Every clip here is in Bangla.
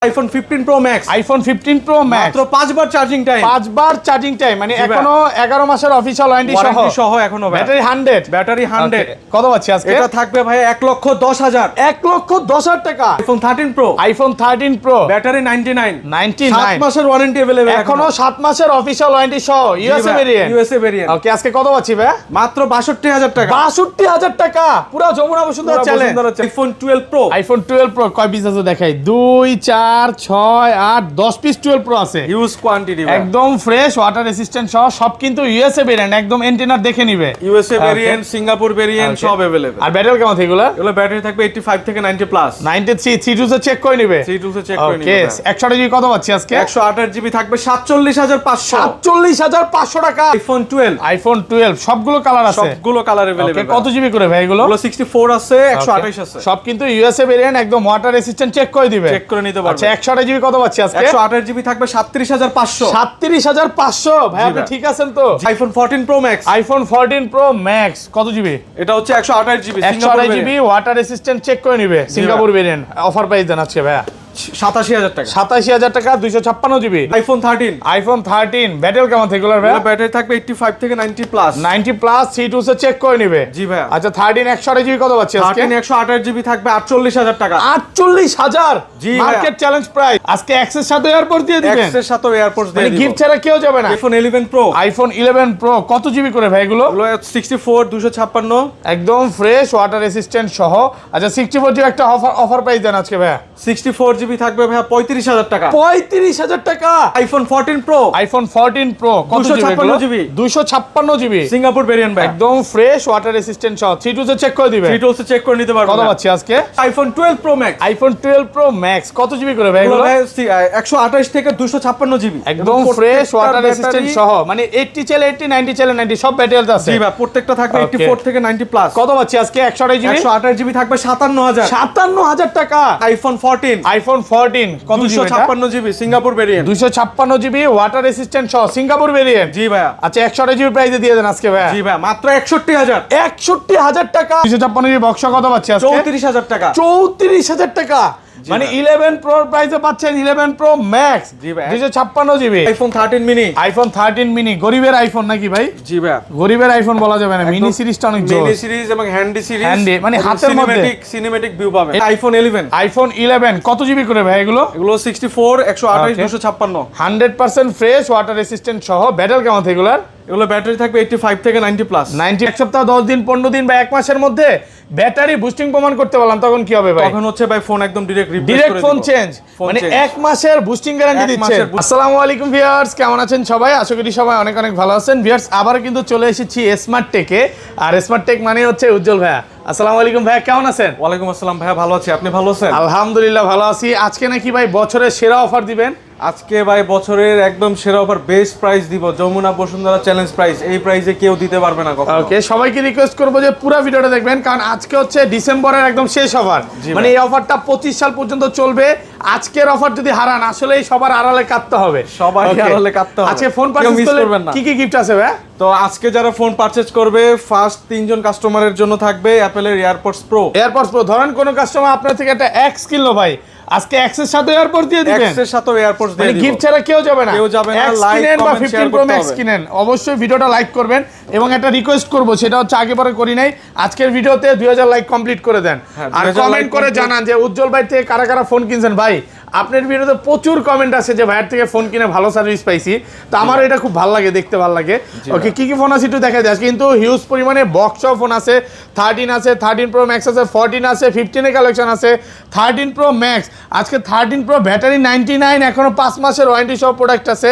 IPhone 15 pro max. IPhone 15 pro max মাত্র 5 বার চার্জিং টাইম। 5 বার চার্জিং টাইম, মানে এখনো 11 মাসের অফিশিয়াল ওয়ারেন্টি সহ এখনো ব্যাটারি 100। ব্যাটারি 100। কত পাচ্ছি আজকে? এটা থাকবে ভাই 1,10,000। 1,10,000 টাকা। IPhone 13 pro. IPhone 13 pro battery 99। 99 7 মাসের ওয়ারেন্টি अवेलेबल। এখনো 7 মাসের অফিশিয়াল ওয়ারেন্টি সহ USA variant. USA variant. Okay, আজকে কত পাচ্ছি ভাই? মাত্র 62,000 টাকা। 62,000 টাকা পুরো Jamuna Bashundhara challenge. IPhone 12 pro. IPhone 12 pro কয় পিস আছে দেখাই? 2 4 6 8 10 পিস 12 প্রো আছে। হিউজ কোয়ান্টিটি, একদম ফ্রেশ, ওয়াটার রেসিস্ট্যান্ট সহ সব কিন্তু ইউএসএ ভেরিয়েন্ট, একদম এন্টেনার দেখে নিবে। ইউএসএ ভেরিয়েন্ট, সিঙ্গাপুর ভেরিয়েন্ট সব अवेलेबल। আর ব্যাটারি কেমন থাকে এগুলা? এগুলো ব্যাটারি থাকবে 85 থেকে 90 প্লাস। 93 32 এ চেক করে নিবে। 32 এ চেক করে নিবে। ওকে, 128 জিবি কত পাচ্ছি আজকে? 128 জিবি থাকবে 47,500। 47,500 টাকা। আইফোন 12। আইফোন 12 সবগুলো কালার আছে। সবগুলো কালার अवेलेबल। কত জিবি করে ভাই এগুলো? এগুলো 64 আছে, 128 আছে। সব কিন্তু ইউএসএ ভেরিয়েন্ট, একদম ওয়াটার রেসিস্ট্যান্ট, চেক করে দিবে। চেক করে নিতে পারবে। আচ্ছা, 128 জিবি কত পাচ্ছি আজকে? 128 জিবি থাকবে 37,500। 37,500 ভাই, আপনি ঠিক আছেন তো? IPhone 14 pro max. IPhone 14 pro max কত জিবি? এটা হচ্ছে 128 GB. 128 GB water resistant, check করে নিবে। Singapore variant. অফার প্রাইস দেন আজকে ভাই 87,000 টাকা। 87,000 টাকা, 256 জিবি। আইফোন 13। আইফোন 13 ব্যাটারি কেমন থাকে এগুলোর ভাই? ব্যাটারি থাকবে 85 থেকে 90 প্লাস। 90 প্লাস C2 সে চেক করে নিবে। জি ভাই। আচ্ছা, 13 128 জিবি কত পাচ্ছি আজকে? 13 128 জিবি থাকবে 48,000 টাকা। 48,000 জি মার্কেট চ্যালেঞ্জ প্রাইস। আজকে অ্যাক্সেস সাথে এয়ারপোর্ট দিয়ে দিবেন। এক্সের সাথে এয়ারপোর্টস দিয়ে মানে দিব। গিফট ছাড়া কেউ যাবে না। IPhone 11 pro. আইফোন 11 প্রো কত জিবি করে ভাই এগুলো? এগুলো 64 256। একদম ফ্রেশ, ওয়াটার রেসিস্ট্যান্ট সহ। আচ্ছা, 64 জিবি একটা অফার প্রাইস দেন আজকে ভাই। 64 জিবি থাকবে ভাই 35,000 টাকা। 35,000 টাকা। IPhone 14 pro. আইফোন 14 প্রো কত GB? 256 GB. 256 GB Singapore variant ভাই। একদম ফ্রেশ, ওয়াটার রেসিস্ট্যান্ট সহ। C2 সে চেক করে দিবে। C2 সে চেক করে নিতে পারবে। কত পাচ্ছি আজকে? IPhone 12 pro max. IPhone 12 pro max কত জিবি করে ভাই এগুলো? 128 থেকে 256 জিবি। একদম ফ্রেশ, ওয়াটার রেসিস্ট্যান্ট সহ, মানে 80 চাইলে 80 90 চাইলে 90 সব ব্যাটারি আছে। জি ভাই, প্রত্যেকটা থাকবে 84 থেকে 90 প্লাস। কত পাচ্ছি আজকে? 128 জিবি। 128 জিবি থাকবে 57,000। 57,000 টাকা। আইফোন 14। আইফোন 14 কত GB? 256 GB Singapore variant. 256 GB water resistant সহ সিঙ্গাপুর ভেরিয়েন্ট। জি ভাইয়া। আচ্ছা, 128 জিবি প্রাইসে দিয়ে দেন আজকে ভাই। জি ভাই, মাত্র 61,000। 61,000 টাকা। 256 জিবি বক্স কত পাচ্ছি আজকে? 34,000 টাকা। 34,000 টাকা। মানে 11 প্রো প্রাইসে পাচ্ছেন 11 প্রো ম্যাক্স। জি ভাই। 256 GB. IPhone 13 mini. IPhone 13 mini গরিবের আইফোন নাকি ভাই? জি ভাই। গরিবের আইফোন বলা যাবে না, মিনি সিরিজটা অনেক জোস। মিনি সিরিজ এবং হ্যান্ডি সিরিজ। হ্যান্ডি মানে হাতের মধ্যে সিনেমেটিক ভিউ পাবেন। আইফোন 11। আইফোন 11 কত জিবি করে ভাই এগুলো? এগুলো 64 128 256। 100% ফ্রেশ, ওয়াটার রেসিস্ট্যান্ট সহ। ব্যাটারি কেমন থাকে এগুলার? এগুলো ব্যাটারি থাকবে 85 থেকে 90 প্লাস। 90 এক সপ্তাহ 10 দিন 15 দিন বা 1 মাসের মধ্যে ব্যাটারি বুস্টিং প্রমাণ করতে পারলাম, তখন কি হবে ভাই? তখন হচ্ছে ভাই ফোন একদম ডিরেক্ট ফোন চেঞ্জ, মানে 1 মাসের বুস্টিং গ্যারান্টি দিচ্ছেন। আসসালামু আলাইকুম ভিউয়ার্স, কেমন আছেন সবাই? আশা করি সবাই অনেক অনেক ভালো আছেন। ভিউয়ার্স, আবার কিন্তু চলে এসেছি স্মার্ট টেকে। আর স্মার্ট টেক মানে হচ্ছে উজ্জ্বল ভাইয়া। আসসালামু আলাইকুম ভাইয়া, কেমন আছেন? ওয়ালাইকুম আসসালাম ভাইয়া, ভালো আছি। আপনি ভালো আছেন? আলহামদুলিল্লাহ ভালো আছি। আজকে নাকি ভাই বছরের সেরা অফার দিবেন? আজকে ভাই বছরের একদম সেরা অফার, বেস্ট প্রাইস দিব। Jamuna Bashundhara challenge price. এই প্রাইসে কেউ দিতে পারবে না কখনো। ওকে, সবাইকে রিকোয়েস্ট করবো যে পুরো ভিডিওটা দেখবেন, কারণ আজকে হচ্ছে ডিসেম্বরের একদম শেষ অফার। মানে এই অফারটা 25 সাল পর্যন্ত চলবে। আজকের অফার যদি হারান, আসলেই সবার আড়ালে কাটতে হবে। সবাই আড়ালে কাটতে হবে। আজকে ফোন পারচেজ করবেন না। কি কি গিফট আছে ভাই? তো আজকে যারা ফোন পারচেজ করবে, ফার্স্ট 3 জন কাস্টমারের জন্য থাকবে অ্যাপলের এয়ারপডস প্রো। এয়ারপডস প্রো ধরেন কোন কাস্টমার আপনার থেকে একটা এক্স কিনলো ভাই, আজকে এক্সের সাথে এয়ারপডস দিয়ে দিবেন। এক্সের সাথে এয়ারপডস দিয়ে দিব। গিফট ছাড়া কেউ যাবে না। কেউ যাবে না। লাইক বা 15 প্রো ম্যাক্স কিনেন, অবশ্যই ভিডিওটা লাইক করবেন। এবং একটা রিকোয়েস্ট করব, সেটা হচ্ছে আগে পরে করি নাই, আজকের ভিডিওতে 2000 লাইক কমপ্লিট করে দেন। আর কমেন্ট করে জানান যে উজ্জ্বল ভাই থেকে কারা কারা ফোন কিনছেন। ভাই, আপনার ভিডিওতে প্রচুর কমেন্ট আছে যে ভাইয়ের থেকে ফোন কিনে ভালো সার্ভিস পাইছি, তো আমার এটা খুব ভালো লাগে, দেখতে ভালো লাগে। ওকে, কি কি ফোন আছে একটু দেখা যায়। কিন্তু হিউজ পরিমাণে বক্সও ফোন আছে। 13 আছে, 13 প্রো ম্যাক্স আছে, 14 আছে, 15 এর কালেকশন আছে, 13 প্রো ম্যাক্স। আজকে 13 প্রো ব্যাটারি 99, এখনো 5 মাসের ওয়ারেন্টি সহ প্রোডাক্ট আছে।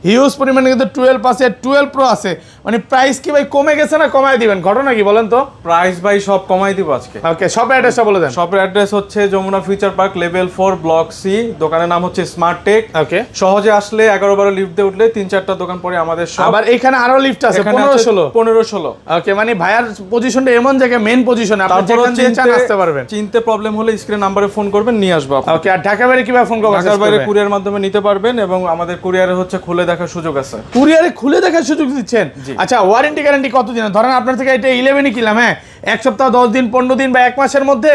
হিউজ পরিমাণে কিন্তু 12 আছে, 12 প্রো আছে। মানে প্রাইস কি ভাই কমে গেছে না কমায় দিবেন? ঘটনা কি বলেন তো? প্রাইস ভাই সব কমাই দিব আজকে। ওকে, শপ অ্যাড্রেসটা বলে দেন। শপের অ্যাড্রেস হচ্ছে Jamuna future park level 4 block C. দোকানের নাম হচ্ছে স্মার্ট টেক। ওকে, সহজে আসলে 11-12 লিফট দিয়ে উঠলে 3-4টা দোকান পরে আমাদের শপ। আবার এখানে আরো লিফট আছে 15-16। ওকে, মানে ভাইয়ার পজিশনটা এমন জায়গায়, মেইন পজিশনে, আপনি যেখান থেকে চান আসতে পারবেন। চিনতে প্রবলেম হলে স্ক্রিন নাম্বারে ফোন করবেন, নিয়ে আসবো আপনাকে। ওকে, আর ঢাকা বাইরে কিভাবে ফোন করবেন? ঢাকার বাইরে কুরিয়ার মাধ্যমে নিতে পারবেন, এবং আমাদের কুরিয়ারে হচ্ছে খুলে দেখার সুযোগ আছে। কুরিয়ারে খুলে দেখার সুযোগ দিচ্ছেন? আচ্ছা, ওয়ারেন্টি গ্যারান্টি কতদিন? ধরেন আপনার থেকে এটা 11ই কিনলাম, হ্যাঁ, 1 সপ্তাহ 10 দিন 15 দিন বা 1 মাসের মধ্যে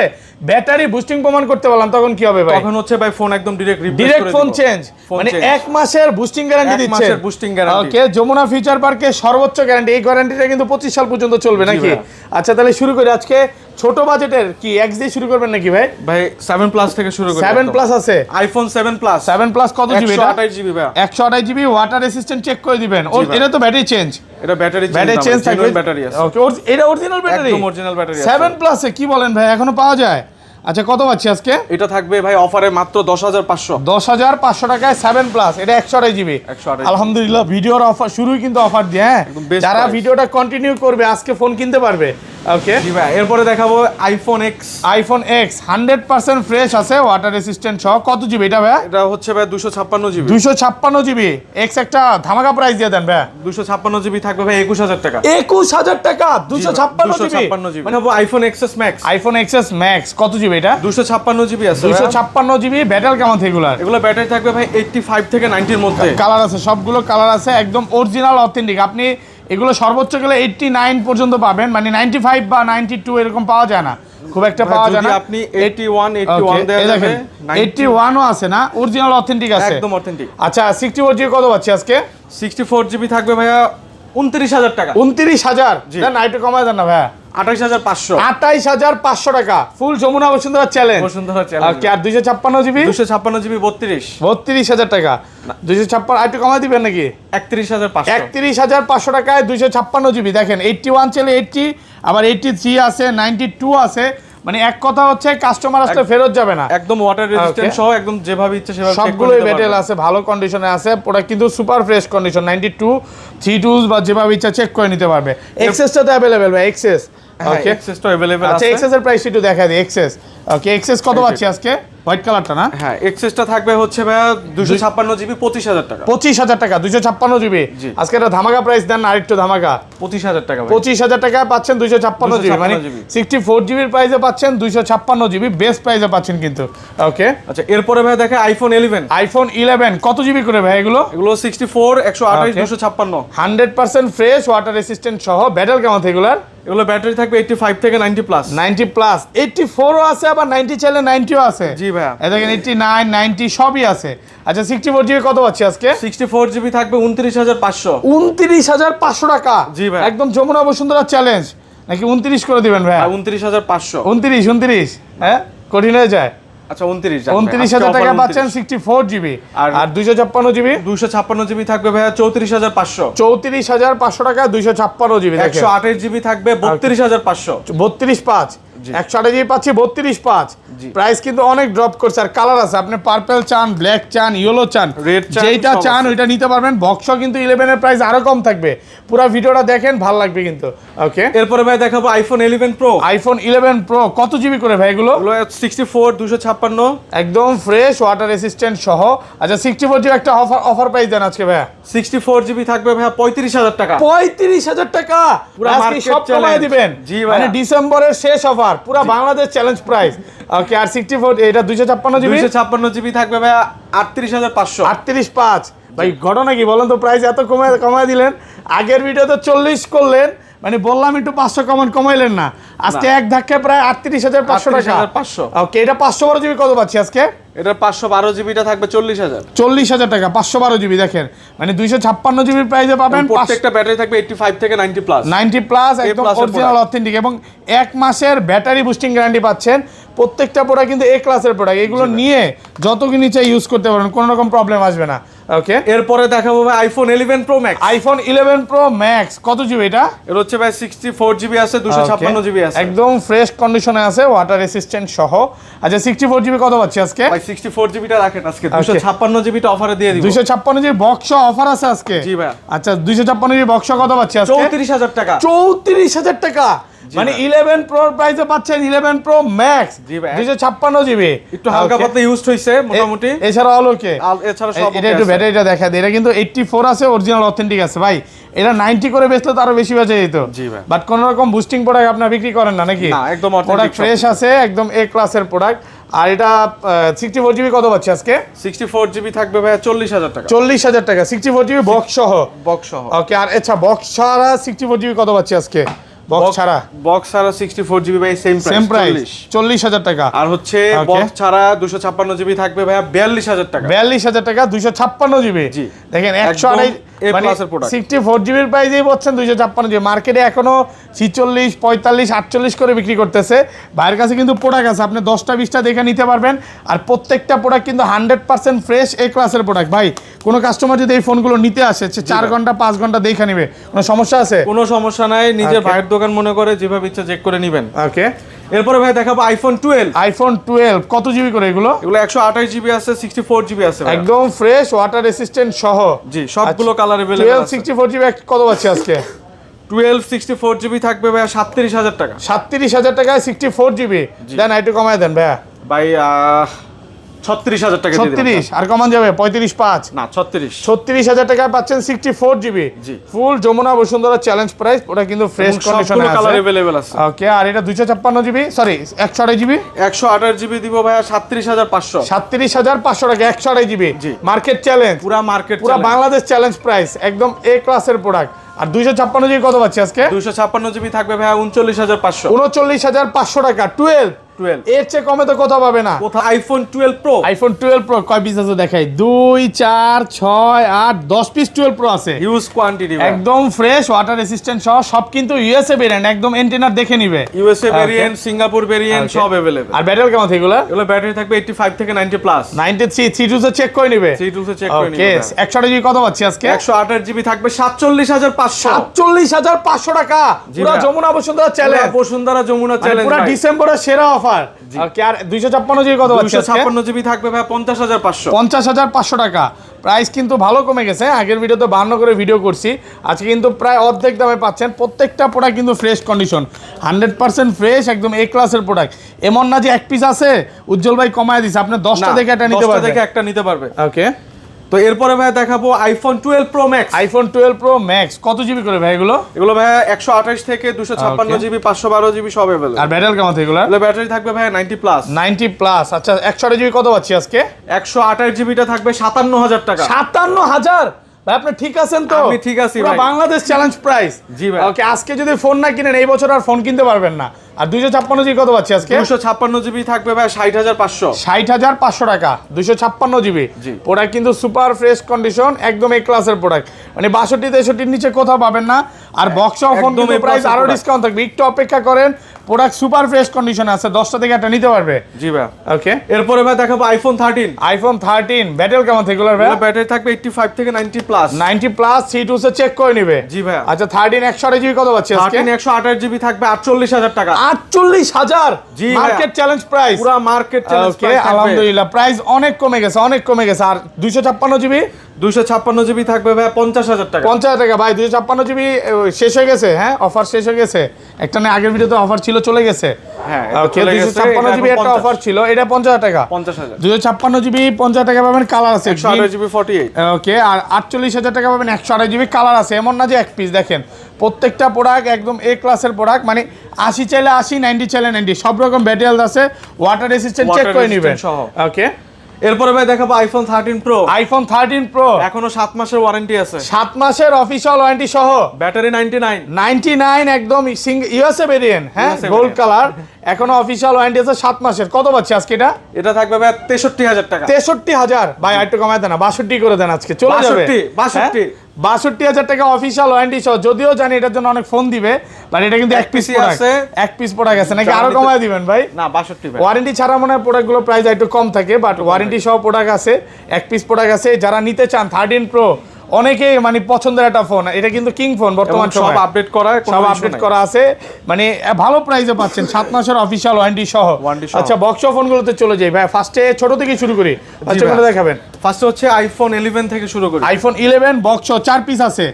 ব্যাটারি বুস্টিং প্রমাণ করতে পারলাম তখন কি হবে ভাই? তখন হচ্ছে ভাই ফোন একদম ডিরেক্ট ফোন চেঞ্জ, মানে 1 মাসের বুস্টিং গ্যারান্টি দিচ্ছে। 1 মাসের বুস্টিং গ্যারান্টি। ওকে, যমুনা ফিউচার পার্কে সর্বোচ্চ গ্যারান্টি, এই গ্যারান্টিটা কিন্তু 25 সাল পর্যন্ত চলবে নাকি? আচ্ছা তাহলে শুরু করি আজকে ছোট বাজেটের কি এক্স দিয়ে শুরু করবেন নাকি ভাই? ভাই 7 প্লাস থেকে শুরু করি। 7 প্লাস আছে, আইফোন 7 প্লাস। 7 প্লাস কত জিবি এটা? 128 জিবি ভাই। 128 জিবি ওয়াটার রেসিস্ট্যান্ট চেক করে দিবেন। এটা তো ব্যাটারি চেঞ্জ, এটা ব্যাটারি চেঞ্জ থাকবে, ব্যাটারি আছে। ওকে, এটা অরিজিনাল ব্যাটারি, একদম অরিজিনাল ব্যাটারি আছে। 7 প্লাসে কি বলেন ভাই, এখনো পাওয়া যায়? আচ্ছা কত পাচ্ছি আজকে? এটা থাকবে ভাই অফারে মাত্র 10500। 10500 টাকায় 7 প্লাস, এটা 128 জিবি। আলহামদুলিল্লাহ ভিডিওর অফার শুরুই কিন্তু অফার দিয়ে, হ্যাঁ যারা ভিডিওটা কন্টিনিউ করবে আজকে ফোন কিনতে পারবে। ওকে জি ভাই, এরপরে দেখাবো iPhone x. IPhone x 100% fresh আছে, ওয়াটার রেসিস্ট্যান্ট সহ। কত জিবি এটা ভাই? এটা হচ্ছে ভাই 256 জিবি। 256 জিবি এক্স, একটা ধামাকা প্রাইস দিয়ে দেন ভাই। 256 জিবি থাকবে ভাই 21000 টাকা। 21000 টাকা 256 জিবি, মানে iPhone XS max. IPhone XS max কত জিবি এটা? 256 জিবি আছে। 256 জিবি। ব্যাটারি কেমন এগুলার? এগুলো ব্যাটারি থাকবে ভাই 85 থেকে 90 এর মধ্যে। কালার আছে, সবগুলো কালার আছে, একদম অরিজিনাল অথেন্টিক। আপনি এগুলো সর্বোচ্চ গেলে 89 পর্যন্ত পাবেন, মানে 95 বা 92 এরকম পাওয়া যায় না, খুব একটা পাওয়া যায় না। আপনি 81 দেয়া যাবে। 81 ও আছে না, অরিজিনাল অথেন্টিক আছে, একদম অথেন্টিক। আচ্ছা 64 জিবি কত পাচ্ছি আজকে? 64 জিবি থাকবে ভাইয়া 29000 টাকা। 29000 দেন, একটু কমায় দেন না ভাইয়া। 28500। 28500 টাকা ফুল যমুনা বসুন্ধরা চ্যালেঞ্জ। বসুন্ধরা চ্যালেঞ্জ। ওকে, আর 256 জিবি? 256 জিবি 32000 টাকা। 256 একটু কমায় দিবেন নাকি? 31500। 31500 টাকায় 256 জিবি। দেখেন 81 চলে 80, আবার 83 আছে, 92 আছে, মানে এক কথা হচ্ছে কাস্টমার আসলে ফেরত যাবে না। একদম ওয়াটার রেজিস্ট্যান্ট সহ, একদম যেভাবে ইচ্ছে সেভাবে সবগুলোই মেটেরিয়াল আছে, ভালো কন্ডিশনে আছে প্রোডাক্ট, কিন্তু সুপার ফ্রেশ কন্ডিশন। 92 32 বা যেভাবে ইচ্ছা চেক করে নিতে পারবে। এক্সেসটা তো अवेलेबल ভাই, এক্সেস। ওকে, এক্সেস তো अवेलेबल আছে। আচ্ছা এক্সেস এর প্রাইস একটু দেখা দিই। এক্সেস, ওকে, এক্সেস কত পাচ্ছি আজকে? হোয়াইট কালারটা না? হ্যাঁ, এক্সেসটা থাকবে হচ্ছে ভাই 256 জিবি 25000 টাকা। 25000 টাকা 256 জিবি। আজকে এটা ধামাকা প্রাইস দেন, আরেকটু ধামাকা। 25000 টাকা ভাই। 25000 টাকায় পাচ্ছেন 256 জিবি, মানে 64 জিবির প্রাইসে পাচ্ছেন 256 জিবি, বেস্ট প্রাইসে পাচ্ছেন কিন্তু। ওকে, আচ্ছা এরপরে ভাই দেখে আইফোন 11। আইফোন 11 কত জিবি করে ভাই এগুলো? এগুলো 64 128 256। 100% ফ্রেশ, ওয়াটার রেসিস্ট্যান্ট সহ। ব্যাটারি কেমন এগুলার? এগুলো ব্যাটারি থাকবে 85 থেকে 90 প্লাস। 90 প্লাস, 84 ও আছে, আবার 90 চাইলে 90 ও আছে। জি ভাই, এই দেখেন 89 90 সবই আছে। আচ্ছা 64 জিবি কত পাচ্ছি আজকে? 64 জিবি থাকবে 29500। 29500 টাকা। জি ভাই, একদম যমুনা বসুন্ধরা চ্যালেঞ্জ, নাকি 29 করে দিবেন ভাই? 29500। 29 হ্যাঁ, কঠিন হয়ে যায়। আচ্ছা 29000 টাকা পাচ্ছেন 64 জিবি, আর 256 জিবি? 256 জিবি থাকবে ভাইয়া 34500। 34500 টাকা 256 জিবি। 128 জিবি থাকবে 32500। 32.5 128 জিবি পাচ্ছি 32.5। প্রাইস কিন্তু অনেক ড্রপ করছে, আর কালার আছে, আপনি পার্পল চান, ব্ল্যাক চান, ইয়েলো চান, রেড চান, যেটা চান ওইটা নিতে পারবেন। বক্সও কিন্তু 11 এর প্রাইস আরো কম থাকবে, পুরো ভিডিওটা দেখেন, ভালো লাগবে কিন্তু। ওকে, এরপরে ভাই দেখাবো আইফোন 11 প্রো। আইফোন 11 প্রো কত জিবি করে ভাই এগুলো? 64 256 একদম ফ্রেশ, ওয়াটার রেসিস্ট্যান্ট সহ। আচ্ছা 64 জিবি একটা অফার প্রাইস দেন আজকে ভাই। 64 জিবি থাকবে ভাই 35000 টাকা। 35000 টাকা পুরো মার্কেট সব কমায় দিবেন। জি ভাই, মানে ডিসেম্বরের শেষ অফার, পুরো বাংলাদেশ চ্যালেঞ্জ প্রাইস। ওকে, আর 64 এটা 256 জিবি? 256 জিবি থাকবে ভাই 38500। 38500 ভাই, ঘটনা কি বলেন তো? প্রাইস এত কমায় দিলেন, আগের ভিডিওতে 40 করলেন, মানে বললাম একটু 500 কমাইলেন না, আজকে এক ধাক্কায় প্রায় 38500 টাকা। ওকে, এটা 512 জিবি কত পাচ্ছি আজকে? এটা 512 জিবিটা থাকবে 40000। 40000 টাকা 512 জিবি। দেখেন মানে 256 জিবির প্রাইসে পাবেন, প্রত্যেকটা ব্যাটারি থাকবে 85 থেকে 90 প্লাস। 90 প্লাস, একদম অরিজিনাল অথেন্টিক, এবং 1 মাসের ব্যাটারি বুস্টিং গ্যারান্টি পাচ্ছেন। প্রত্যেকটা প্রোডাক্ট কিন্তু এ ক্লাসের প্রোডাক্ট, এগুলো নিয়ে যত কি নিচে ইউজ করতে পারেন, কোনো রকম প্রবলেম আসবে না। ওকে, এরপরে দেখাবো ভাই iPhone 11 pro max. IPhone 11 pro max কত জিবি এটা? এর হচ্ছে ভাই 64 জিবি আছে, 256 জিবি আছে, একদম ফ্রেশ কন্ডিশনে আছে, ওয়াটার রেসিস্ট্যান্ট সহ। আচ্ছা 64 জিবি কত পাচ্ছি আজকে? ভাই 64 জিবিটা রাখেন আজকে, 256 জিবিটা অফারে দিয়ে দিব। 256 জিবি বক্স অফার আছে আজকে? জি ভাই। আচ্ছা 256 জিবি বক্স কত পাচ্ছি আজকে? 34000 টাকা। 34000 টাকা, মানে 11 প্রো প্রাইসে পাচ্ছেন 11 প্রো ম্যাক্স 256 জিবি। একটু হালকা পাতলা ইউজড হইছে মোটামুটি, এছাড়া অল ওকে। এছাড়া সব এটা একটু ব্যাটারিটা দেখা দেয়, এটা কিন্তু 84 আছে, অরিজিনাল অথেন্টিক আছে ভাই। এটা 90 করে বেচলে তো আরো বেশি বেচে যেত। জি ভাই, বাট কোন রকম বুস্টিং প্রোডাক্ট আপনারা বিক্রি করেন না নাকি? না, একদম প্রোডাক্ট ফ্রেশ আছে, একদম এ ক্লাসের প্রোডাক্ট। আর এটা 64 জিবি কত পাচ্ছি আজকে? 64 জিবি থাকবে ভাই 40000 টাকা। 40000 টাকা 64 জিবি বক্স সহ। বক্স সহ। ওকে, আর আচ্ছা বক্স ছাড়া 64 জিবি কত পাচ্ছি আজকে? বক্স ছাড়া বক্স ছাড়া 64GB ভাই সেম প্রাইস 40000 টাকা। আর হচ্ছে বক্স ছাড়া 256GB থাকবে ভাইয়া 42000 টাকা। 42000 টাকা 256GB। জি দেখেন 128 মানে 64GB এর প্রাইসেই পাচ্ছেন 256GB। মার্কেটে এখনো 46 45 48 করে বিক্রি করতেছে। ভাইয়ের কাছে কিন্তু প্রোডাক্ট আছে, আপনি 10টা 20টা দেখে নিতে পারবেন। আর প্রত্যেকটা প্রোডাক্ট কিন্তু 100% ফ্রেশ এ ক্লাসের প্রোডাক্ট। ভাই কোনো কাস্টমার যদি এই ফোনগুলো নিতে আসে 4 ঘন্টা 5 ঘন্টা দেখে নেবে, কোনো সমস্যা আছে? কোনো সমস্যা নাই, নিজের ভাইয়ের দোকান মনে করে যেভাবে ইচ্ছা চেক করে নেবেন। ওকে, এরপরে ভাই দেখাবো আইফোন 12। আইফোন 12 কত জিবি করে এগুলো? এগুলো 128GB আছে, 64GB আছে ভাই। একদম ফ্রেশ ওয়াটার রেসিস্ট্যান্ট সহ। জি, সবগুলো কালার अवेलेबल 12 আছে। 64GB কত পাচ্ছি আজকে? 12 64GB থাকবে ভাই 37000 টাকা। 37000 টাকায় 64GB। দেন একটু কমায় দেন ভাইয়া। ভাই 36000 টাকা দিয়ে দিন। 36 আর কমান যাবে 35 5 না 36। 36000 টাকায় পাচ্ছেন 64GB। জি, ফুল যমুনা বসুন্ধরা চ্যালেঞ্জ প্রাইস। ওটা কিন্তু ফ্রেশ কন্ডিশনে আছে, কালার अवेलेबल আছে। ওকে, আর এটা 256GB সরি 128GB। 128GB দিব ভাই 37500। 37500 টাকা 128GB। জি, মার্কেট চ্যালেঞ্জ, পুরা মার্কেট পুরা বাংলাদেশ চ্যালেঞ্জ প্রাইস, একদম এ ক্লাসের প্রোডাক্ট। আর 256GB কত পাচ্ছি আজকে? 256GB থাকবে ভাই 39500। 39500 টাকা। 12 এর চেয়ে কমে তো কোথাও পাবে না। কোথায়? IPhone 12 pro. আইফোন 12 প্রো কয় পিস আছে দেখাই? 2 4 6 8 10 পিস 12 প্রো আছে। হিউজ কোয়ান্টিটি ভাই, একদম ফ্রেশ ওয়াটার রেসিস্ট্যান্ট সহ। সব কিন্তু ইউএসএ ভেরিয়েন্ট, একদম এন্টেনার দেখে নিবে। ইউএসএ ভেরিয়েন্ট, সিঙ্গাপুর ভেরিয়েন্ট সব अवेलेबल। আর ব্যাটারি কেমন এগুলো? এগুলো ব্যাটারি থাকবে 85 থেকে 90 প্লাস। 93 32 এ চেক করে নিবে। 32 এ চেক করে নিবে। ওকে, 128GB কত পাচ্ছি আজকে? 128GB থাকবে 47500। 47500 টাকা। পুরো যমুনা বসুন্ধরা চ্যালেঞ্জ, বসুন্ধরা যমুনা চ্যালেঞ্জ পুরো ডিসেম্বরের সেরা অফার। ওকে, আর 256GB কত পাচ্ছি আজকে? 256GB থাকবে ভাই 50500। 50500 টাকা। প্রাইস কিন্তু ভালো কমে গেছে। আগের ভিডিওতে 52 করে ভিডিও করছি, আজকে কিন্তু প্রায় অর্ধেক দামে পাচ্ছেন। প্রত্যেকটা প্রোডাক্ট কিন্তু ফ্রেশ কন্ডিশন, 100% ফ্রেশ, একদম এ ক্লাসের প্রোডাক্ট। এমন না যে এক পিস আছে, উজ্জ্বল ভাই কমায় দিছে, আপনি 10টা দেখে একটা নিতে পারবেন। 10টা দেখে একটা নিতে পারবে। ওকে, তো এরপরে ভাই দেখাবো iPhone 12 pro max. IPhone 12 pro max কত জিবি করে ভাই এগুলো? এগুলো ভাই 128 থেকে 256GB 512GB সব अवेलेबल। আর ব্যাটারি কেমন থাকে এগুলো? এগুলো ব্যাটারি থাকবে ভাই 90 প্লাস। 90 প্লাস। আচ্ছা, 128GB কত পাচ্ছি আজকে? 128GBটা থাকবে 57000 টাকা। 57000? ভাই আপনি ঠিক আছেন তো? আমি ঠিক আছি ভাই। Bangladesh challenge price. জি ভাই। ওকে, আজকে যদি ফোন না কিনেন এই বছর আর ফোন কিনতে পারবেন না। আর 256GB কত পাচ্ছি আজকে? 256GB থাকবে ভাই 60500। 60500 টাকা 256GB। প্রোডাক্ট কিন্তু সুপার ফ্রেশ কন্ডিশন, একদম এ ক্লাসের প্রোডাক্ট। মানে 62 63 নিচে কোথাও পাবেন না। আর বক্স অফ ফোন কিন্তু প্রাইস আরো ডিসকাউন্ট থাকবে, একটু অপেক্ষা করেন। প্রোডাক্ট সুপার ফ্রেশ কন্ডিশনে আছে, 10টা থেকে একটা নিতে পারবে। জি ভাই। ওকে, এরপরে ভাই দেখাবো আইফোন 13। আইফোন 13 ব্যাটারি কেমন থাকে এগুলোর ভাই? ব্যাটারি থাকবে 85 থেকে 90 প্লাস। 90 প্লাস C2 সে চেক করে নিবে। জি ভাই। আচ্ছা, 13 128GB কত পাচ্ছি আজকে? 13 128GB থাকবে 48000 টাকা। 48000? জি, মার্কেট চ্যালেঞ্জ প্রাইস। পুরো মার্কেট চ্যালেঞ্জ প্রাইস। ওকে, আলহামদুলিল্লাহ প্রাইস অনেক কমে গেছে, অনেক কমে গেছে। আর 256GB? 256GB থাকবে ভাই 50000 টাকা। 50000 টাকা ভাই। 256GB শেষ হয়ে গেছে, হ্যাঁ অফার শেষ হয়ে গেছে। একটা না আগের ভিডিওতে অফার ছিল, চলে গেছে। হ্যাঁ, ওকে, 256GB একটা অফার ছিল, এটা 50000 টাকা। 50000। 256GB 50000 টাকা পাবেন, কালার আছে 128GB 48। ওকে, আর 48000 টাকা পাবেন 128GB, কালার আছে। এমন না যে এক পিস, দেখেন প্রত্যেকটা প্রোডাক্ট একদম এ ক্লাসের প্রোডাক্ট। মানে 80 চাইলে 80, 90 চাইলে 90, সব রকম ব্যাটারি আছে, ওয়াটার রেসিস্ট্যান্ট চেক করে নেবেন। ওকে, এরপরে ভাই দেখাবো আইফোন 13 প্রো। আইফোন 13 প্রো এখনো 7 মাসের ওয়ারেন্টি আছে। 7 মাসের অফিশিয়াল ওয়ারেন্টি সহ। ব্যাটারি 99। 99 একদম ইউএসএ ভেরিয়েন্ট, হ্যাঁ গোল্ড কালার। এখনো অফিশিয়াল ওয়ারেন্টি আছে 7 মাসের। কত পাচ্ছি আজকে এটা? এটা থাকবে ভাই 63000 টাকা। 63000? ভাই একটু কমায় দেন না, 62 করে দেন আজকে, চলে যাবে। 62000 টাকা অফিশিয়াল ওয়ারেন্টি সহ। যদিও জানি এটার জন্য অনেক ফোন দিবে, বাট এটা কিন্তু এক পিস প্রোডাক্ট, এক পিস প্রোডাক্ট আছে নাকি? আরো কমায় দিবেন ভাই? না 62 ভাই। ওয়ারেন্টি ছাড়া মনে হয় প্রোডাক্টগুলো প্রাইস একটু কম থাকে, বাট ওয়ারেন্টি সহ প্রোডাক্ট আছে, এক পিস প্রোডাক্ট আছে। যারা নিতে চান 13 প্রো, অনেকেই মানে পছন্দের একটা ফোন, এটা কিন্তু কিং ফোন বর্তমান সময়, সব আপডেট করা, সব আপডেট করা আছে। মানে ভালো প্রাইসে পাচ্ছেন, 7 মাসের অফিশিয়াল ওয়ারেন্টি সহ। আচ্ছা, বক্স ফোনগুলোতে চলে যাই ভাই। ফার্স্টে ছোট থেকে শুরু করি, ফার্স্টে কোনটা দেখাবেন? ফার্স্টে হচ্ছে আইফোন 11 থেকে শুরু করি। আইফোন 11 বক্স 4 পিস আছে,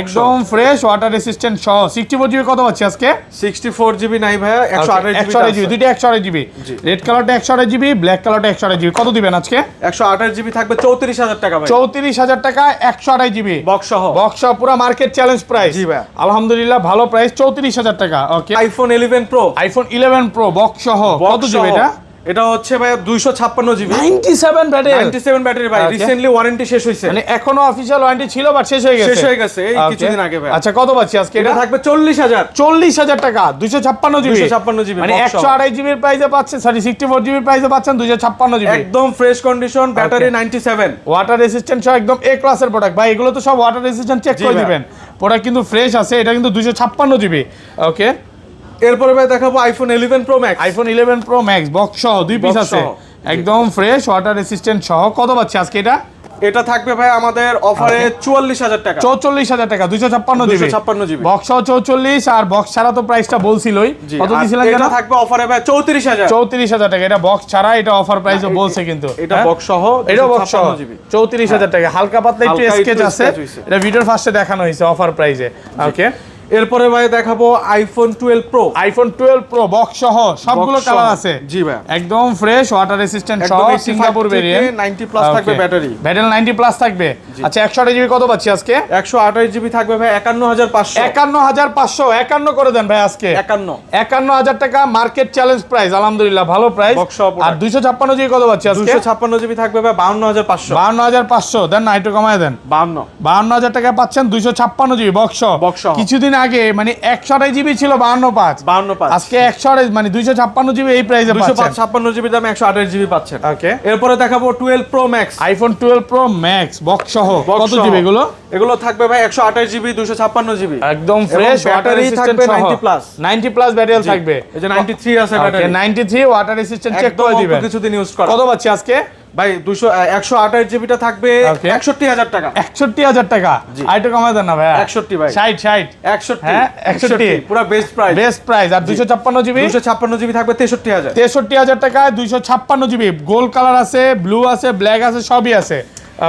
একদম ফ্রেশ ওয়াটার রেসিস্ট্যান্ট সহ। 64GB কত পাচ্ছি আজকে? 64GB নাই ভাইয়া, 128GB। দুইটা 128GB, রেড কালারটা 128GB, ব্ল্যাক কালারটা 128GB। কত দিবেন আজকে? 128GB থাকবে 34000 টাকা ভাই। 34000 টাকা 128GB বক্স সহ। বক্স সহ পুরো মার্কেট চ্যালেঞ্জ প্রাইস। জি ভাই, আলহামদুলিল্লাহ ভালো প্রাইস, 34000 টাকা। Okay, iPhone 11 pro. IPhone 11 pro box সহ কত জিবি এটা? এটা হচ্ছে ভাই 256 জিবি 97 ব্যাটারি 97 ব্যাটারি ভাই রিসেন্টলি ওয়ারেন্টি শেষ হইছে মানে এখনো অফিশিয়াল ওয়ারেন্টি ছিল বাট শেষ হয়ে গেছে এই কিছুদিন আগে ভাই আচ্ছা কত পাচ্ছি আজকে এটা থাকবে 40000 টাকা 256 জিবি 256 জিবি মানে 128 জিবির প্রাইসে পাচ্ছেন সরি 64 জিবির প্রাইসে পাচ্ছেন 256 জিবি একদম fresh condition battery 97 water resistant সহ একদম এ ক্লাসের প্রোডাক্ট ভাই এগুলো তো সব ওয়াটার রেজিস্ট্যান্ট চেক করে দিবেন প্রোডাক্ট কিন্তু ফ্রেশ আছে এটা কিন্তু 256 জিবি ওকে এরপরে ভাই দেখাবো iPhone 11 pro max iPhone 11 pro max box সহ দুই পিস আছে একদম ফ্রেশ ওয়াটার রেজিস্ট্যান্ট সহ কত পাচ্ছি আজকে এটা থাকবে ভাই আমাদের অফারে 44000 টাকা 44000 টাকা 256 জিবি বক্স সহ 44 আর বক্স ছাড়া তো প্রাইসটা বলছিলই কত দিছিলেন এটা থাকবে অফারে ভাই 34000 টাকা এটা বক্স ছাড়া এটা অফার প্রাইসও বলছে কিন্তু এটা বক্স সহ এটা বক্স সহ 34000 টাকা হালকা পাতলা একটু স্কেচ আছে এটা ভিডিওর ফার্স্টে দেখানো হয়েছে অফার প্রাইসে ওকে এরপরে ভাই দেখাবো আইফোন 12 প্রো বক্স সহ সবগুলো কালার আছে জি ভাই একদম ফ্রেশ ওয়াটার রেজিস্ট্যান্ট সহ সিঙ্গাপুর ভেরিয়েন্ট 90 প্লাস থাকবে ব্যাটারি 90 প্লাস থাকবে আচ্ছা 128 জিবি কত পাচ্ছি আজকে 128 জিবি থাকবে ভাই 51500 51 করে দেন ভাই আজকে 51000 টাকা মার্কেট চ্যালেঞ্জ প্রাইস আলহামদুলিল্লাহ ভালো প্রাইস আর 256 জিবি কত পাচ্ছি আজকে 256 জিবি থাকবে ভাই 52500 দেন না একটু কমায় দেন 52000 টাকা পাচ্ছেন 256 জিবি বক্স কিছুদিন আগে মানে 128 জিবি ছিল 525 আজকে 128 মানে 256 জিবি এই প্রাইসে পাচ্ছেন 256 জিবি দামে 128 জিবি পাচ্ছেন ওকে এরপরে দেখাবো 12 pro max iPhone 12 pro max box সহ কত জিবি এগুলো থাকবে ভাই 128 জিবি 256 জিবি একদম ফ্রেশ ব্যাটারি থাকবে 90 প্লাস ব্যাটারি থাকবে এই যে 93 আছে ব্যাটারি 93 ওয়াটার রেজিস্ট্যান্ট চেক করে দিবেন কিছুদিন ইউজ করা কত পাচ্ছি আজকে ভাই 128 জিবিটা থাকবে 61000 টাকা 61000 টাকা আইটো কমায় দেন না ভাই 61 ভাই 60 হ্যাঁ 61 পুরো বেস্ট প্রাইস আর 256 জিবি থাকবে 63000 63000 টাকায় 256 জিবি গোল্ড কালার আছে ব্লু আছে ব্ল্যাক আছে সবই আছে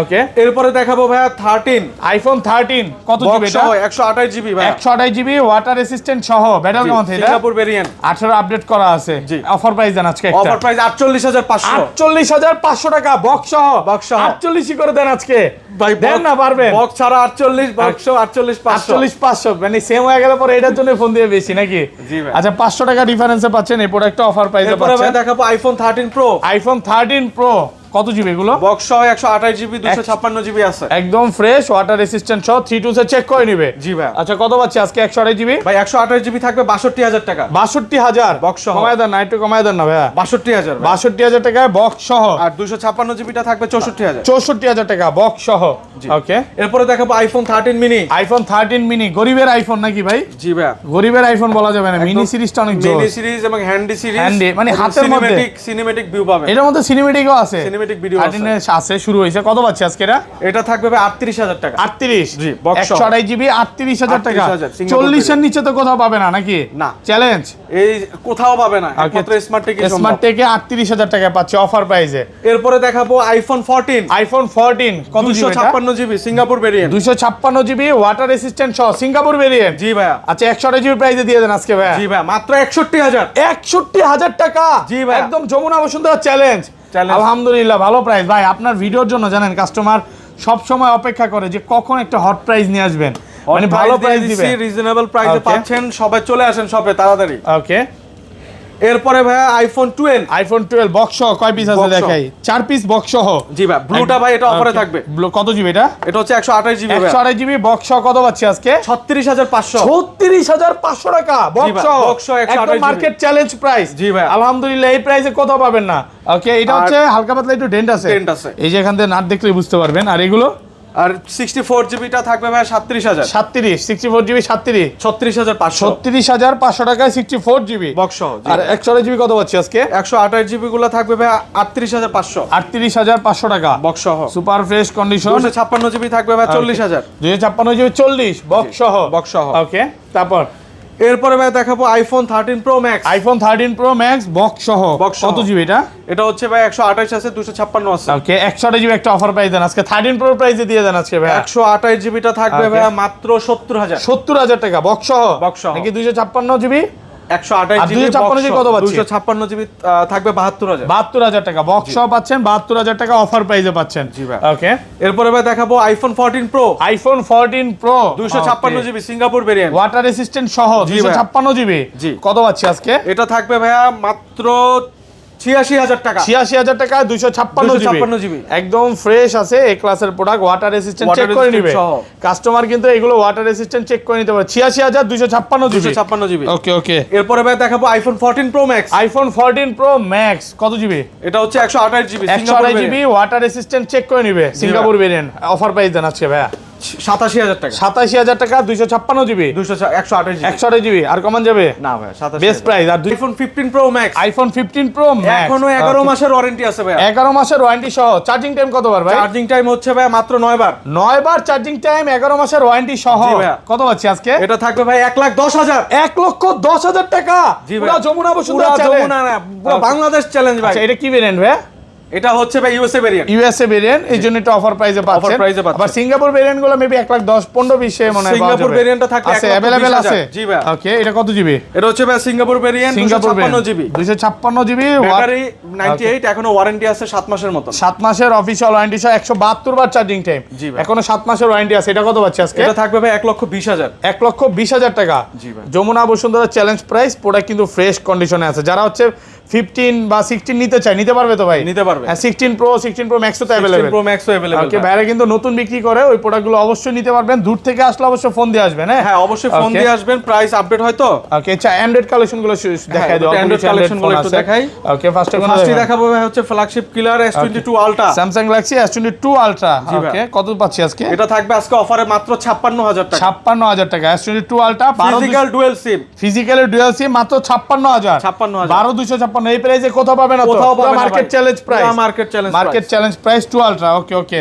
ওকে এরপরে দেখাবো ভাই 13 আইফোন 13 কত জিবি এটা 128 জিবি ভাই 128 জিবি ওয়াটার রেজিস্ট্যান্ট সহ ব্যাটারি কেমন এটা সিঙ্গাপুর ভেরিয়েন্ট 18 আপডেট করা আছে অফার প্রাইস দেন আজকে একটা অফার প্রাইস 48500 48500 টাকা বক্স সহ 48 করে দেন আজকে ভাই দেন না পারবেন বক্স ছাড়া 48 বক্স 48500 মানে সেম হয়ে গেল পরে এটার জন্য ফোন দিয়ে বেশি নাকি জি ভাই আচ্ছা 500 টাকা ডিফারেন্সে পাচ্ছেন এই প্রোডাক্টটা অফার প্রাইসে পাচ্ছেন এরপরে দেখাবো আইফোন 13 প্রো আইফোন 13 প্রো কত জিবি এগুলো বক্স সহ 128 জিবি 256 জিবি আছে একদম ফ্রেশ ওয়াটার রেজিস্ট্যান্ট সহ 32 সে চেক করে নেবে জি ভাই আচ্ছা কত পাচ্ছি আজকে 128 জিবি ভাই 128 জিবি থাকবে 62000 টাকা 62000 বক্স সহ কমায় দেন না একটু কমায় দেন না ভাই 62000 62000 টাকায় বক্স সহ আর 256 জিবিটা থাকবে 64000 64000 টাকা বক্স সহ ওকে এরপরে দেখাবো আইফোন 13 মিনি আইফোন 13 মিনি গরিবের আইফোন নাকি ভাই জি ভাই গরিবের আইফোন বলা যাবে না মিনি সিরিজটা অনেক জোস মিনি সিরিজ এবং হ্যান্ডি সিরিজ হ্যান্ডি মানে হাতের মধ্যে সিনেমেটিক ভিউ পাবেন এটার মধ্যে সিনেমেটিকও আছে সিনেমেটিক ভিডিও আছে শুরু হয়েছে কত পাচ্ছি আজকে এটা থাকবে ভাই 38000 টাকা 38 জি বক্স 128 জিবি 38000 টাকা 40 এর নিচে তো কোথাও পাবে না নাকি না চ্যালেঞ্জ এই কোথাও পাবে না একমাত্র স্মার্ট টেকে স্মার্ট টেকে 38000 টাকা পাচ্ছে অফার প্রাইসে এরপরে দেখাবো আইফোন 14 কত GB 256 GB Singapore variant 256 GB water resistant সহ সিঙ্গাপুর ভেরিয়েন্ট জি ভাই আচ্ছা 128 জিবি প্রাইসে দিয়ে দেন আজকে ভাই জি ভাই মাত্র 61000 টাকা জি ভাই একদম যমুনা বসুন্ধরা চ্যালেঞ্জ আলহামদুলিল্লাহ ভালো প্রাইস ভাই আপনার ভিডিওর জন্য জানেন কাস্টমার সব সময় অপেক্ষা করে যে কখন একটা হট প্রাইস নিয়ে আসবেন মানে ভালো প্রাইস দিবেন রিজনেবল প্রাইসে পাচ্ছেন সবাই চলে আসেন শপে তাড়াতাড়ি ওকে এরপরে ভাই আইফোন 12 বক্স সহ কয় পিস আছে দেখাই 4 পিস বক্স সহ জি ভাই ব্লুটা ভাই এটা অফারে থাকবে ব্লু কত জিবি এটা হচ্ছে 128 জিবি 128 জিবি বক্স সহ কত পাচ্ছি আজকে 36500 টাকা বক্স সহ একদম মার্কেট চ্যালেঞ্জ প্রাইস জি ভাই আলহামদুলিল্লাহ এই প্রাইসে কোথাও পাবেন না ওকে এটা হচ্ছে হালকা পাতলা একটু ডেন্ট আছে এই যে এখান থেকে নাট দেখলেই বুঝতে পারবেন আর এগুলো আর 64 জিবিটা থাকবে ভাই 37000 64 জিবি 36500 টাকায় 64 জিবি বক্স সহ আর 128 জিবি কত পাচ্ছি আজকে 128 জিবি গুলো থাকবে ভাই 38500 টাকা বক্স সহ সুপার ফ্রেশ কন্ডিশন 256 জিবি থাকবে ভাই 40000 256 জিবি 40 বক্স সহ ওকে তারপর এরপরে ভাই দেখাবো আইফোন 13 প্রো ম্যাক্স বক্স সহ কত জিবি এটা হচ্ছে ভাই 128 আছে 256 আছে ওকে 128 জিবি একটা অফার প্রাইস দেন আজকে 13 প্রো প্রাইসে দিয়ে দেন আজকে ভাই 128 জিবিটা থাকবে ভাই মাত্র 70000 টাকা বক্স সহ নাকি 256 জিবি 128 জিবি 256 জিবি কত পাচ্ছি 256 জিবি থাকবে 72000 টাকা বক্স সহ পাচ্ছেন 72000 টাকা অফার প্রাইসে পাচ্ছেন জি ভাই ওকে এরপরে ভাই দেখাবো iPhone 14 pro 256 GB Singapore variant water resistant সহ 256 জিবি কত পাচ্ছি আজকে এটা থাকবে ভাইয়া মাত্র ৮৬,০০০ টাকা। ৮৬,০০০ টাকা 256 জিবি একদম ফ্রেশ আছে, এ ক্লাসের প্রোডাক্ট, ওয়াটার রেসিস্ট্যান্ট চেক করে নিবে কাস্টমার, কিন্তু এগুলো ওয়াটার রেসিস্ট্যান্ট চেক করে নিতে পারে। ৮৬,২56 জিবি। ওকে ওকে, এরপরে ভাই দেখাবো iPhone 14 pro max. IPhone 14 pro max কত জিবি? এটা হচ্ছে 128 GB, 128 GB water resistant check করে নিবে, সিঙ্গাপুর ভেরিয়েন্ট। অফার প্রাইস দেন আজকে ভাইয়া ৮৭,০০০ টাকা। ৮৭,০০০ টাকা 256 জিবি 128 জিবি। 128 জিবি আর কমান যাবে না ভাই 87 বেস্ট প্রাইস। আর iPhone 15 pro max, iPhone 15 pro max এখনো 11 মাসের ওয়ারেন্টি আছে ভাই। 11 মাসের ওয়ারেন্টি সহ। চার্জিং টাইম কতবার ভাই? চার্জিং টাইম হচ্ছে ভাই মাত্র 9 বার। 9 বার চার্জিং টাইম, 11 মাসের ওয়ারেন্টি সহ। জি ভাইয়া। কত পাচ্ছি আজকে? এটা থাকবে ভাই 1,10,000। 1,10,000 টাকা। জি ভাই। পুরো যমুনা বসুন্ধরা পুরো চ্যালেঞ্জ। যমুনা না, পুরো বাংলাদেশ চ্যালেঞ্জ ভাই। আচ্ছা এটা কি ভেরিয়েন্ট ভাই? এটা হচ্ছে ভাই ইউএসএ ভেরিয়েন্ট। ইউএসএ ভেরিয়েন্ট, এই জন্য এটা অফার প্রাইসে পাচ্ছেন। প্রাইসে পাচ্ছেন। আবার সিঙ্গাপুর ভেরিয়েন্ট গুলো মেবি 1,10,000 15-20 মনে হয় সিঙ্গাপুর ভেরিয়েন্টটা থাকবে আছে, अवेलेबल আছে। জি ভাই। ওকে, এটা কত জিবি? এটা হচ্ছে ভাই Singapore variant, Singapore 256 GB. 256 GB battery 98, এখনো ওয়ারেন্টি আছে 7 মাসের মতো। 7 মাসের অফিশিয়াল ওয়ারেন্টি সহ 172 বার চার্জিং টাইম। জি ভাই। এখনো 7 মাসের ওয়ারেন্টি আছে। এটা কত পাচ্ছি আজকে? এটা থাকবে ভাই 1,20,000। 1,20,000 টাকা। জি ভাই। Jamuna Bashundhara challenge price, product কিন্তু ফ্রেশ কন্ডিশনে আছে। যারা হচ্ছে 15 বা 16 নিতে চায়, নিতে পারবে তো ভাই? নিতে পারবে। 16 প্রো ম্যাক্সও তো अवेलेबल। 16 প্রো ম্যাক্সও अवेलेबल। ওকে, বাইরে কিন্তু নতুন বিক্রি করে, ওই প্রোডাক্টগুলো অবশ্যই নিতে পারবেন। দূর থেকে আসলে অবশ্যই ফোন দিয়ে আসবেন। হ্যাঁ অবশ্যই ফোন Okay. দিয়ে আসবেন, প্রাইস আপডেট হয় তো। ওকে, আচ্ছা অ্যান্ড্রয়েড কালেকশনগুলো দেখাই দাও। Android কালেকশনগুলো একটু দেখাই। ওকে, ফার্স্টে ফার্স্টে দেখাবো ভাই হচ্ছে flagship killer S22 ultra. Samsung Galaxy S22 ultra. জি ভাই। ওকে, কত পাচ্ছি আজকে? এটা থাকবে আজকে অফারে মাত্র 56,000 টাকা। 56,000 টাকা S22 ultra. Physical dual SIM. ফিজিক্যালের dual SIM মাত্র 56,000। 56,000। 12,256 এই প্রাইসে কোথাও পাবে না তো। কোথাও পাবে না মার্কেট ভাই। Challenge price. Market challenge market challenge price 2 ultra. Okay ওকে।